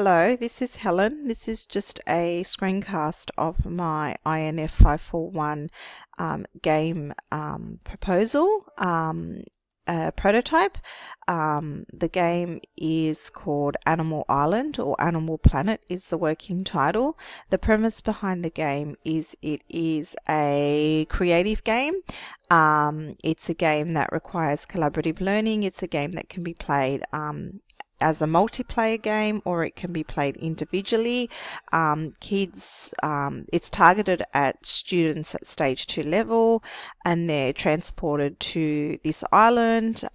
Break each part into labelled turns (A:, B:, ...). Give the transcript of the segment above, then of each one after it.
A: Hello, this is Helen. This is just a screencast of my INF 541 game proposal prototype. The game is called Animal Island, or Animal Planet is the working title. The premise behind the game is it is a creative game. It's a game that requires collaborative learning. It's a game that can be played as a multiplayer game, or it can be played individually. It's targeted at students at stage 2 level, and they're transported to this island.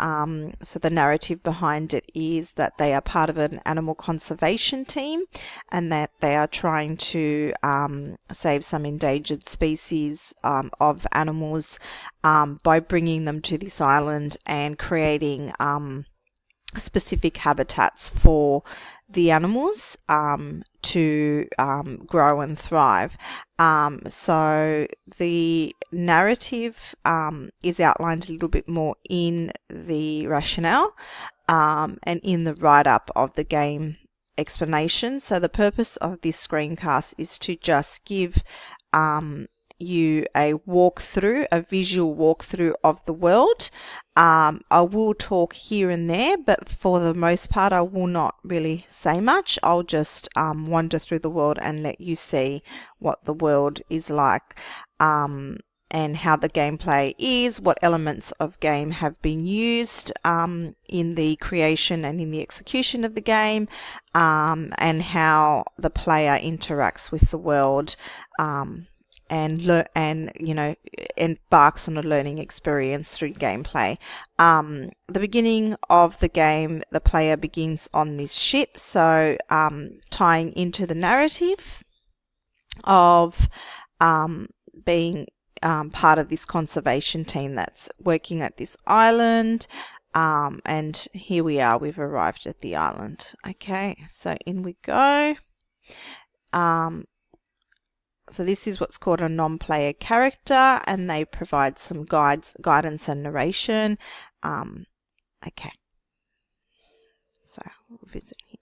A: So the narrative behind it is that they are part of an animal conservation team, and that they are trying to save some endangered species of animals by bringing them to this island and creating specific habitats for the animals to grow and thrive. So the narrative is outlined a little bit more in the rationale and in the write-up of the game explanation. So the purpose of this screencast is to just give you a walkthrough, a visual walkthrough of the world. I will talk here and there, but for the most part I will not really say much. I'll just wander through the world and let you see what the world is like, and how the gameplay is, what elements of game have been used in the creation and in the execution of the game, and how the player interacts with the world and embarks on a learning experience through gameplay. The beginning of the game, the player begins on this ship, so tying into the narrative of being part of this conservation team that's working at this island. And here we are, we've arrived at the island. Okay, so in we go. So this is what's called a non-player character, and they provide some guidance and narration. Okay, so we'll visit here.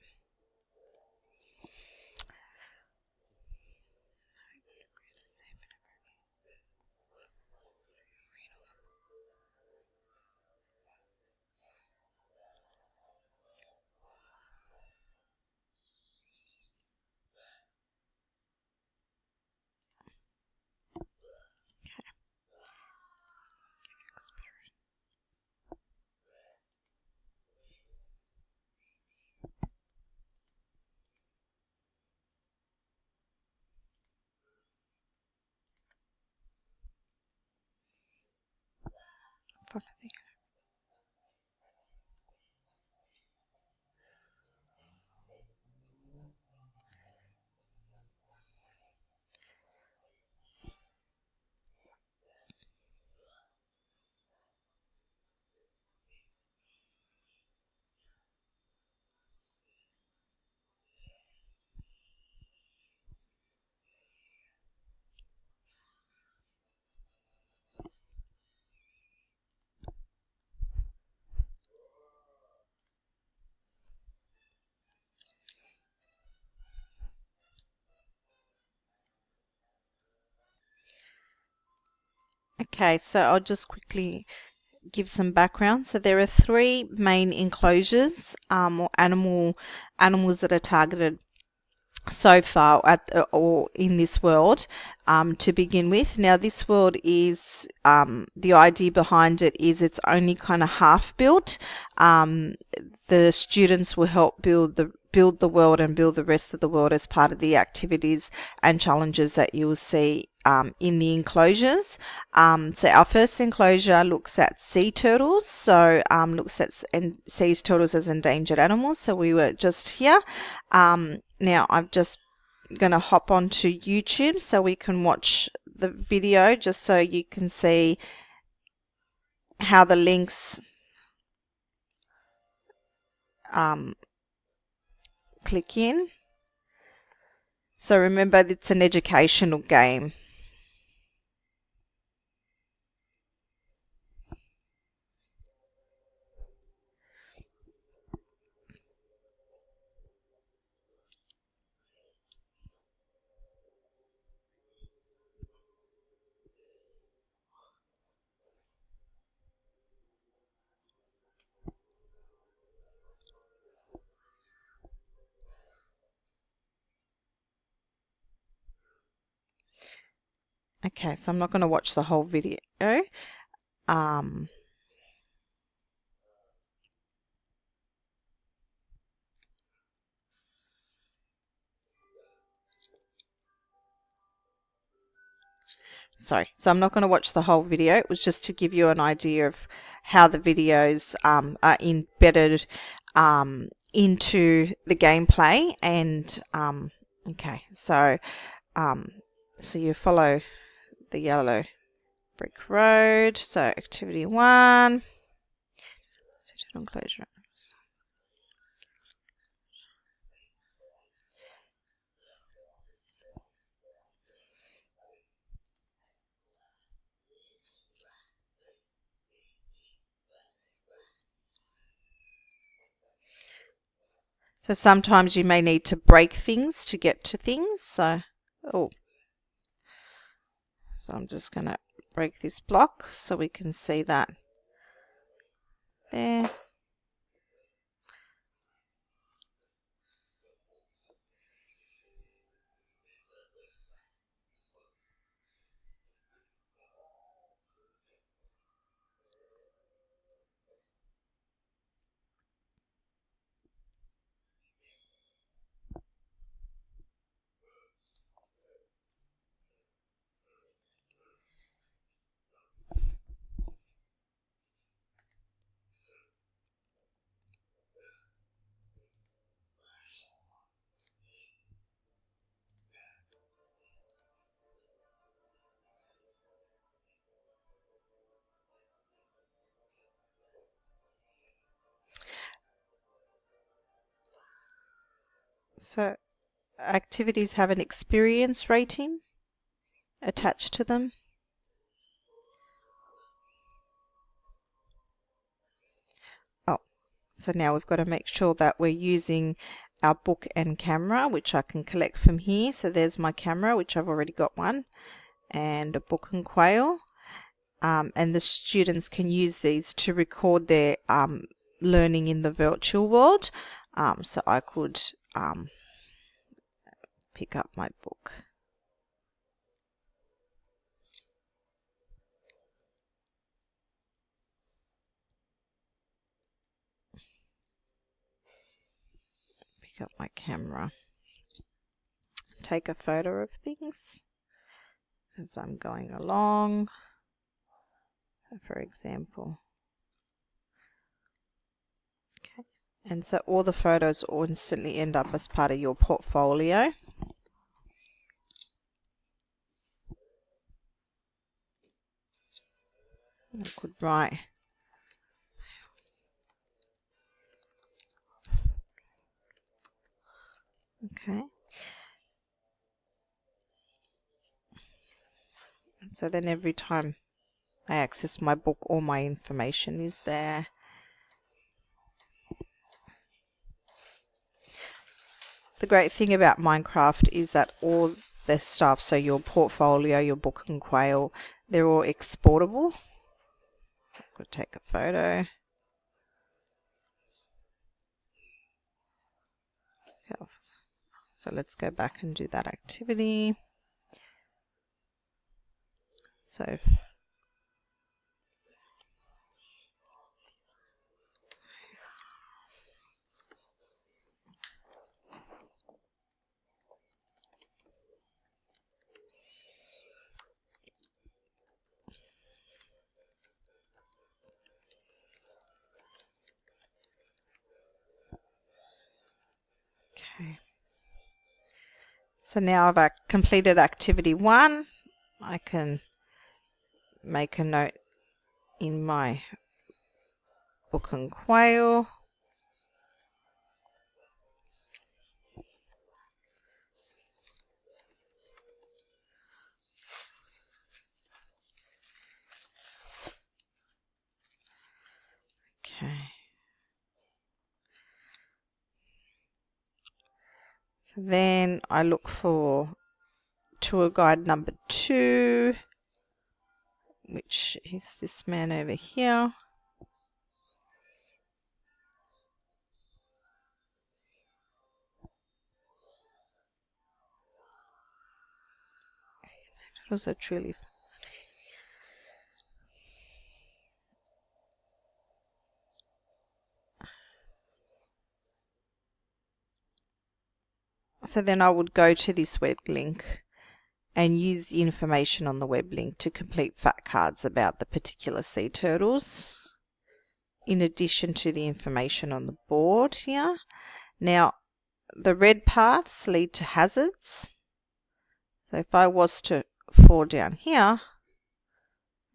A: Okay, so I'll just quickly give some background. So there are 3 main enclosures, or animals that are targeted so far or in this world to begin with. Now this world is the idea behind it is it's only kind of half built. The students will help build the world and build the rest of the world as part of the activities and challenges that you'll see in the enclosures. So our first enclosure looks at sea turtles, so looks at sea turtles as endangered animals. So we were just here. Now I'm just going to hop onto YouTube so we can watch the video, just so you can see how the links click in. So remember, it's an educational game. Okay, so I'm not going to watch the whole video. Um, Sorry, so I'm not going to watch the whole video. It was just to give you an idea of how the videos are embedded into the gameplay. And okay, um, so you follow the yellow brick road. So activity 1. So turn on closure. So sometimes you may need to break things to get to things. So, oh, so I'm just going to break this block so we can see that there. So activities have an experience rating attached to them. Oh, so now we've got to make sure that we're using our book and camera, which I can collect from here. So there's my camera, which I've already got one, and a book and quail. And the students can use these to record their learning in the virtual world. So I could pick up my book. Pick up my camera. Take a photo of things as I'm going along. So for example, okay. And so all the photos will instantly end up as part of your portfolio. I could write okay. So then every time I access my book, all my information is there. The great thing about Minecraft is that all the stuff, so your portfolio, your book and quail, they're all exportable. I'm going to take a photo. So let's go back and do that activity. So okay. So now I've completed activity 1. I can make a note in my book and quail. Okay. So then I look for tour guide number 2, which is this man over here. was a truly. So then I would go to this web link and use the information on the web link to complete fact cards about the particular sea turtles, in addition to the information on the board here. Now, the red paths lead to hazards. So if I was to fall down here, I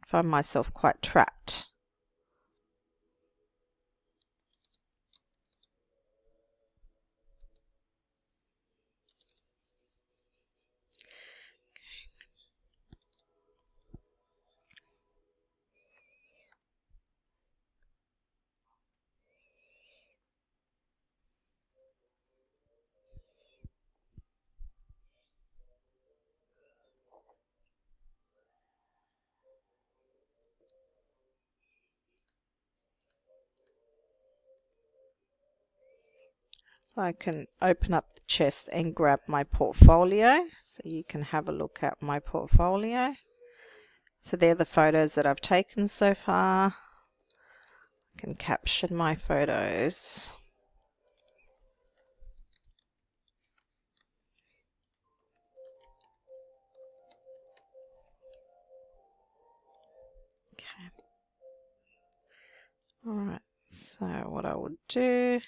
A: find myself quite trapped. I can open up the chest and grab my portfolio, so you can have a look at my portfolio. So they're the photos that I've taken so far. I can caption my photos. Okay. Alright, so what I would do,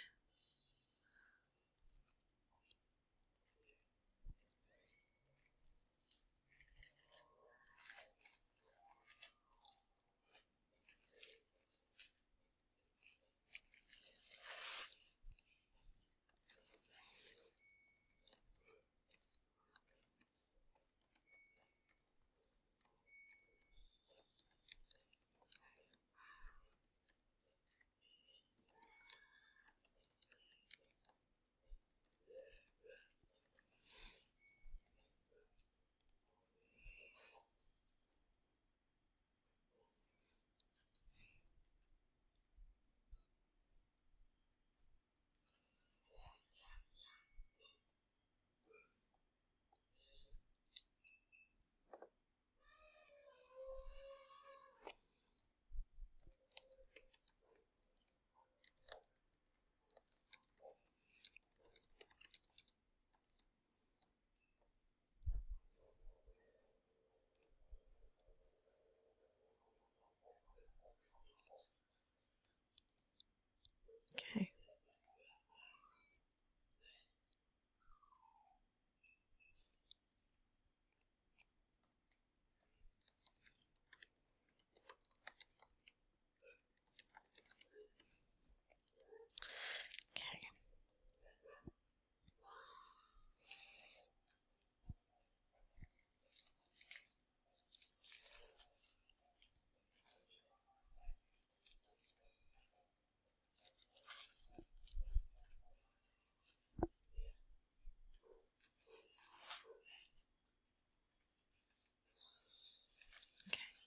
A: okay.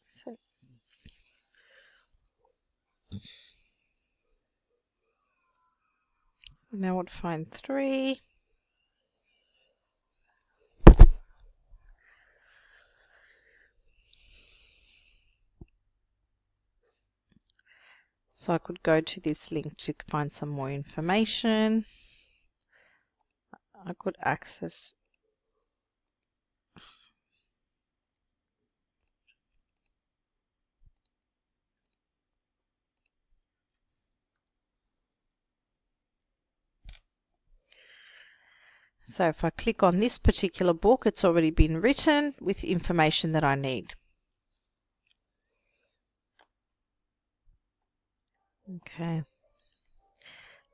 A: So now I would find 3. So I could go to this link to find some more information. I could access. So if I click on this particular book, it's already been written with information that I need. Okay.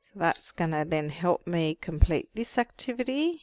A: So that's going to then help me complete this activity.